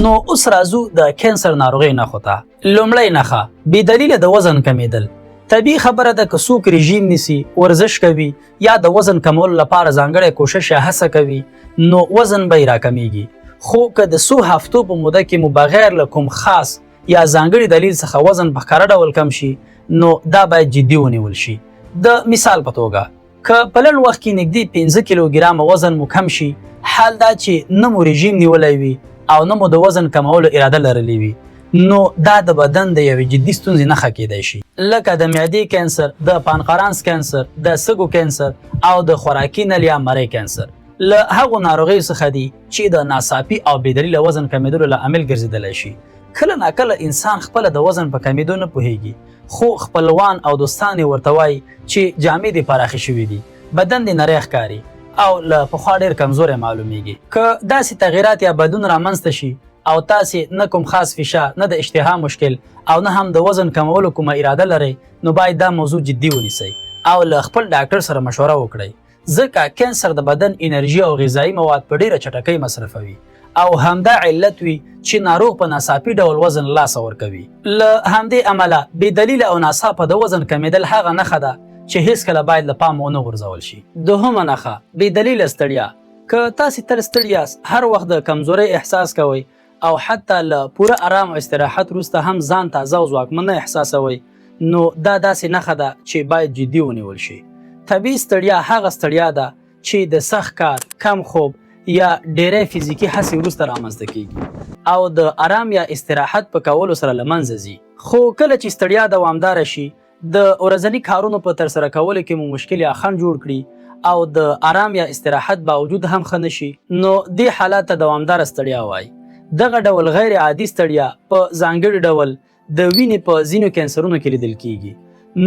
نو اوس راځو د کینسر ناروغۍ نښو ته. لومړی نښه بې دلیله د وزن کمیدل. طبیعي خبره ده که څوک رژیم نیسي، ورزش کوي یا د وزن کمولو لپاره ځانګړی کوشش یا هڅه کوي نو وزن به یې راکمیږي. خو که د څو هفتو په موده کې مو بغیر له کوم خاص یا ځانګړي دلیل څخه وزن په ښکاره ډول کم شي نو دا باید جدي ونیول شي. د مثال په توګه که په لږ وخت کې نږدې 15 کیلوګرامه وزن مو کم شي، حال دا چې نه مو رژیم نیولی وي او نه مو د وزن کمولو اراده لرلی وي نو دا د بدن د یوې جدي ستونزې نښه کیدای شي، لکه د معدې کینسر، د پانقرانس کینسر، د سږو کینسر او د خوراکي نل یا مرۍ کینسر. له هغو ناروغیو څخه دي چې د ناڅاپي او بې دلیله وزن کمیدلو لامل ګرځېدلی شي. کله ناکله انسان خپله د وزن په کمیدو نه پوهیږي، خو خپلوان او دوستان یې ورته وایي چې جامې دې پراخې شوي دي، بدن دې نری ښکاري او له پخوا ډېر کمزوری معلومیږي. که داسې تغییرات یا بدلون رامنځته شي او تاسې نه کوم خاص فشار، نه د اشتها مشکل او نه هم د وزن کمولو کومه اراده لرئ نو باید دا موضوع جدي ونیسئ او له خپل ډاکټر سره مشوره وکړئ، ځکه کینسر د بدن انرژي او غذایي مواد په ډېره چټکۍ مصرفوي او همدا علت وي چې ناروغ په ناڅاپي ډول وزن لاسه ورکوي. له همدې امله بې دلیله او ناڅاپه د وزن کمیدل هغه نښه ده چې هیڅکله باید له پامه ونه غورځول شي. دوهمه نښه بې دلیله ستړیا. که تاسې تل ستړي یاست، هر وخت د کمزورۍ احساس کوئ او حتی له پوره آرام او استراحت وروسته هم ځان تازه او ځواکمن نه احساسوئ نو دا داسې نښه ده چې باید جدي ونیول شي. طبیعي ستړیا هغه ستړیا ده چې د سخت کار، کم خوب یا ډیری فزیکي هڅې وروسته رامنځته کیږي او د آرام یا استراحت په کولو سره له منځه ځي. خو کله چې ستړیا دوامداره شي، د ورځني کارونو په ترسره کولو کې مو مشکل یا خنډ جوړ کړي او د آرام یا استراحت باوجود هم ښه نشي نو دې حالت ته دوامداره ستړیا وایي. دغه ډول غیر عادي ستړیا په ځانګړي ډول د وینې په ځینو کینسرونو کې لیدل کیږي.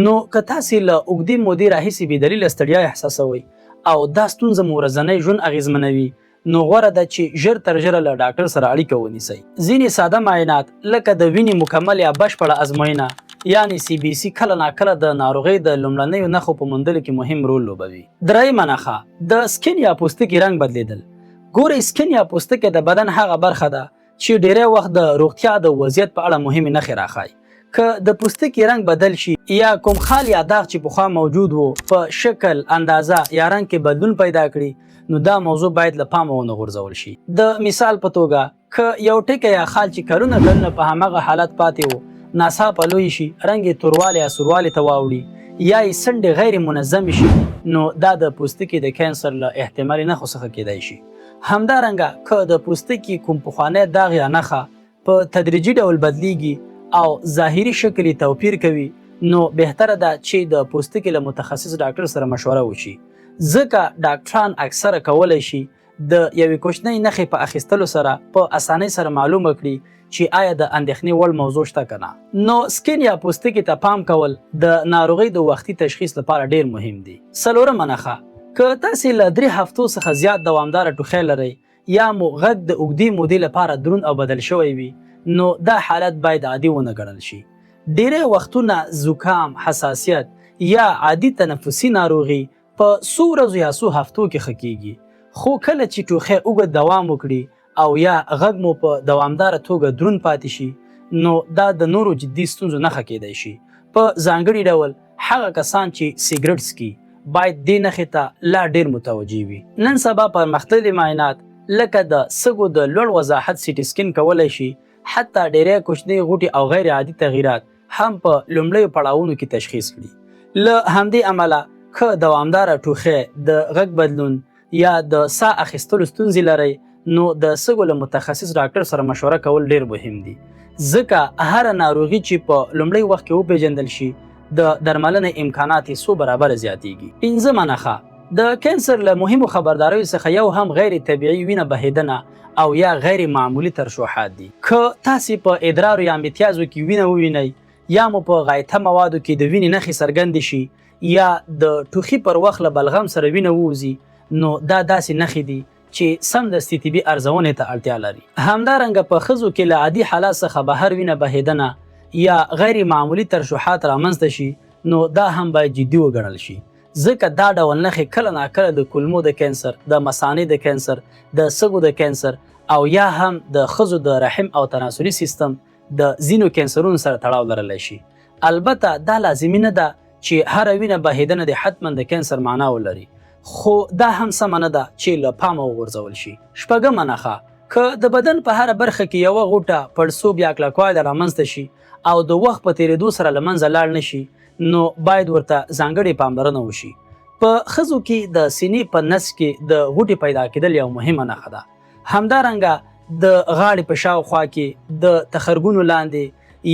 نو که تاسې له اوږدې مودې راهیسې بې دلیله ستړیا احساسوئ او دا ستونزه مو ورځنی ژوند اغېزمنوي نو غوره ده چې ژر تر ژره له ډاکټر سره اړیکه ونیسئ. ځینې ساده معاینات لکه د وینې مکمل یا بشپړه ازموینه یعنی CBC کله ناکله د ناروغۍ د لومړنیو نښو په موندلو کې مهم رول لوبوي. درېیمه نښه د سکین یا پوستکي رنګ بدلیدل. ګورئ، سکین یا پوستکی د بدن هغه برخه ده چې ډیری وخت د روغتیا د وضعیت په اړه مهمې نښې راښایي. که د پوستکي رنګ بدل شي یا کوم خال یا داغ چې پخوا موجود وو په شکل، اندازه یا رنګ کې بدلون پیدا کړي نو دا موضوع باید له پامه ونه غورځول شي. د مثال په توګه که یو ټکی یا خال چې کلونه په همغه حالت پاتې وو ناڅاپه لوی شي، رنګ یې توروالی یا سوروالی ته واوړي یا یې څنډې غیر منظمې شي نو دا د پوستکي د کینسر له احتمالي نښو څخه کیدای شي. همدارنګه که د پوستکي کوم پخوانی داغ یا نښه په تدریجي ډول بدلیږي او ظاهري شکل یې توپیر کوي نو بهتره ده چې د پوستکي له متخصص ډاکټر سره مشوره وشي، ځکه ډاکټران اکثره کولی شي د یوې کوچنۍ نښې په اخیستلو سره په اسانۍ سره معلومه کړي چې آیا د اندېښنې وړ موضوع شته که نه. نو سکین یا پوستکي ته پام کول د ناروغۍ د وختي تشخیص لپاره ډیر مهم دی. څلورمه نښه که تاسې له 3 هفتو څخه زیات دوامداره ټوخی لرئ یا مو غږ د اوږدې مودې لپاره دروند او بدل شوی وي نو دا حالت باید عادي ونه ګڼل شي. ډیری وختونه زکام، حساسیت یا عادي تنفسي ناروغي په څو ورځو یا څو هفتو کې ښه کیږي، خو کله چې ټوخی اوږد دوام وکړي او یا غږ مو په دوامداره توګه دروند پاتې شي نو دا د نورو جدي ستونزو نښه کیدای شي. په ځانګړي ډول هغه کسان چې سیګرټ څکي باید دې نښې ته لا ډیر متوجه وي. نن سبا پرمختللي معاینات لکه د سږو د لوړ وضاحت سیټي سکین کولی شي حتی ډیری کوچنۍ غوټې او غیر عادي تغییرات هم په لومړیو پړاوونو کې تشخیص کړي. له همدې امله که دوامداره ټوخی، د غږ بدلون یا د ساه اخیستلو ستونزې لرئ نو د سږو له متخصص ډاکټر سره مشوره کول ډیر مهم دي، ځکه هره ناروغي چې په لومړي وخت کې وپیژندل شي د درملنې امکانات یې څو برابره زیاتیږي. پنځمه نښه د کینسر له مهمو خبرداریو څخه یو هم غیر طبیعي وینه بهیدنه او یا غیر معمولی ترشحات دي. که تاسې په ادرارو یا امتیازو کې وینه ووینئ یا مو په غایطه موادو کې د وینې نښې څرګندې شي یا د ټوخي پر وخت له بلغم سره وینه ووځي نو دا داسې نښې دي چې سمدستي طبي ارزونې ته اړتیا لري. همدارنګه په ښځو کې له عادي حالات څخه بهر وینه بهیدنه یا غیر معمولی ترشحات رامنځته شي نو دا هم باید جدي وګڼل شي، ځکه دا ډول نښې کله ناکله د کولمو د کینسر، د مثانې د کینسر، د سږو د کینسر او یا هم د ښځو د رحم او تناسلي سیستم د ځینو کینسرونو سره تړاو لرلی شي. البته دا لازمي نه ده چې هره وینه بهیدنه د حتما د کینسر معنا ولري، خو دا هم سمه نه ده چې له پامه وغورځول شي. شپږمه نښه: که د بدن په هره برخه کې یوه غوټه پړسوب یا کلکوالی رامنځته شي او د وخت په تېرېدو سره له منځه لاړ نه شي، نو باید ورته ځانګړې پاملرنه وشي. په ښځو کې د سینې په نس کې د غوټې پیدا کېدل یو مهمه نښه ده. همدارنګه د غاړې په شاوخوا کې د تخرګونو لاندې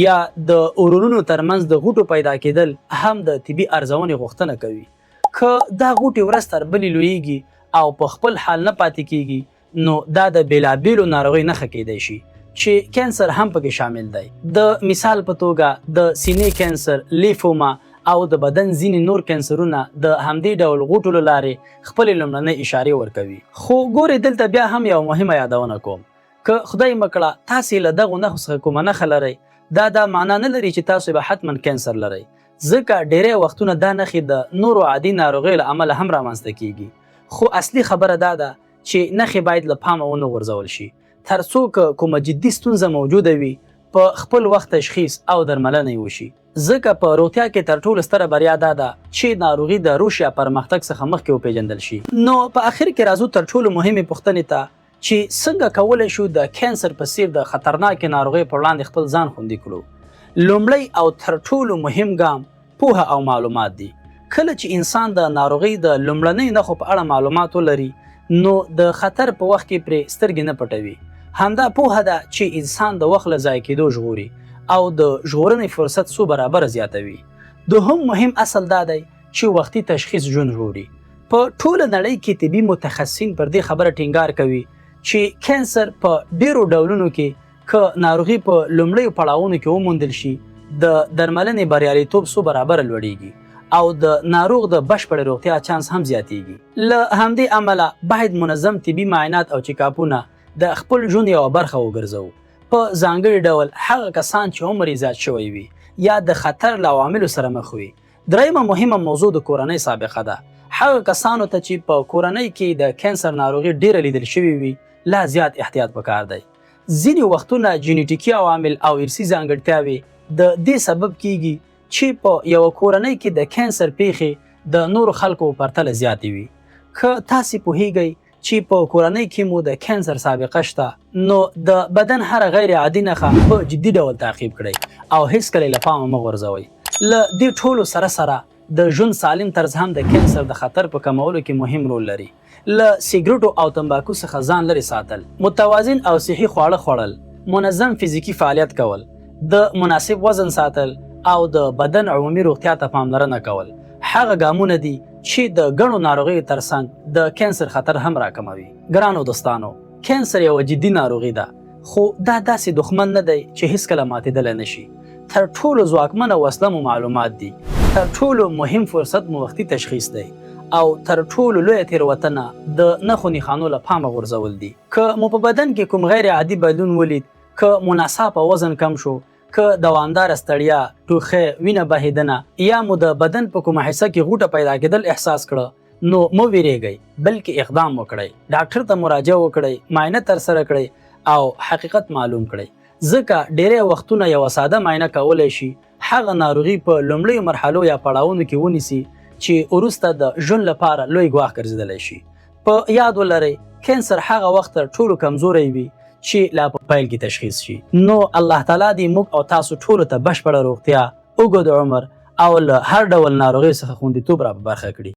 یا د اورونو ترمنځ د غوټو پیدا کېدل هم د طبي ارزونې غوښتنه کوي. که دا غوټې ورځ تر بلې لویږي او په خپل حال نه پاتې کېږي، نو دا د بېلابېلو ناروغۍ نښه کېدی شي چې کینسر هم پکې شامل دی. د مثال په توګه د سینې کینسر، لیفوما او د بدن ځینې نور کینسرونه د همدې ډول غوټو له لارې خپلې لومړنۍ اشارې ورکوي. خو ګورې دلته بیا هم یو مهمه یادونه کوم: که خدای مکړه تاسې له دغو نښو څخه کومه نښه لرئ، دا معنا نه لري چې تاسو به حتما کینسر لرئ، ځکه ډیری وختونه دا نښې د نورو عادي ناروغیو له امله هم رامنځته کیږي. خو اصلي خبره دا ده چې نښې باید له پامه ونه غورځول شي، تر څو که کومه جدي ستونزه موجوده وي په خپل وخت تشخیص او درملنه یې وشي. ځکه په روغتیا کې تر ټولو ستره بریا دا ده چې ناروغي د رشد یا پرمختګ څخه مخکې وپېژندل شي. نو په آخر کې راځو تر ټولو مهمې پوښتنې ته چې څنګه کولی شو د کینسر په څیر د خطرناکې ناروغۍ پر وړاندې خپل ځان خوندي کړو. لومړی او تر ټولو مهم ګام پوهه او معلومات دي. کله چې انسان د ناروغۍ د لومړنۍ نښو په اړه معلومات ولري، نو د خطر په وخت کې پرې سترګې نه پټوي. همدا پوهه ده چې انسان د وخت له ضایع کېدو ژغوري او د ژغورنې فرصت څو برابره زیاتوي. دوهم مهم اصل دا دی چې وختي تشخیص ژوند ژغوري. په ټوله نړۍ کې طبي متخصصین پر دې خبره ټینګار کوي چې کینسر په ډیرو ډولونو کې که ناروغي په لومړیو پړاوونو کې وموندل شي، د درملنې بریالیتوب څو برابره لوړیږي او د ناروغ د بشپړې روغتیا چانس هم زیاتیږي. له همدې امله باید منظم طبي معاینات او چیکاپونه د خپل ژوند یوه برخه وګرځوو. په ځانګړي ډول هغه کسان چې عمر یې زیات شوی وي یا د خطر له عواملو سره مخ وي. درېیمه مهمه موضوع د کورنۍ سابقه ده. هغه کسانو ته چې په کورنۍ کې د کینسر ناروغي ډیره لیدل شوې وي، لا زیات احتیاط پکار دی. ځینې وختونه جینیټیکي عوامل او ارثي ځانګړتیاوې د دې سبب کیږي چې په یوه کورنۍ کې د کینسر پیښې د نورو خلکو په پرتله زیاتې وي. که تاسې پوهیږئ چې په کورنۍ کې مو د کینسر سابقه شته، نو د بدن هره غیر عادي نښه په جدي ډول تعقیب کړئ او هیڅکله له پامه مه غورځوئ. له دې ټولو سره د ژوند سالم طرز هم د کینسر د خطر په کمولو کې مهم رول لري. له سیګریټو او تمباکو څخه ځان لرې ساتل، متوازن او صحي خواړه خوړل، منظم فزیکي فعالیت کول، د مناسب وزن ساتل او د بدن عمومي روغتیا ته پاملرنه کول هغه ګامونه دي چې د ګڼو ناروغیو ترڅنګ د کینسر خطر هم راکموي. ګرانو دوستانو، کینسر یوه جدي ناروغي ده، خو دا داسې دښمن نه دی چې هیڅکله ماتېدلی نه شي. تر ټولو ځواکمنه وسله مو معلومات دي، تر ټولو مهم فرصت مو وختي تشخیص دی او تر ټولو لویه تېروتنه د نښو نښانو له پامه غورځول دي. که مو په بدن کې کوم غیر عادي بدلون ولید، که مو ناڅاپه وزن کم شو، که دوامداره ستړیا، ټوخی، وینه بهیدنه یا مو د بدن په کومه حصه کې غوټه پیدا کېدل احساس کړه، نو مه ویریږئ، بلکې اقدام وکړئ. ډاکټر ته مراجعه وکړئ، معاینه ترسره کړئ او حقیقت معلوم کړئ. ځکه ډیری وختونه یوه ساده معاینه کولی شي هغه ناروغي په لومړیو مرحلو یا پړاوونو کې ونیسي چې وروسته د ژوند لپاره لوی ګواښ ګرځېدلی شي. په یاد ولرئ، کینسر هغه وخت تر ټولو کمزوری وي چې لا په پیل کې تشخیص شي. نو الله تعالی دې موږ او تاسو ټولو ته بشپړه روغتیا، اوږد عمر او له هر ډول ناروغۍ څخه خوندیتوب را په برخه کړي.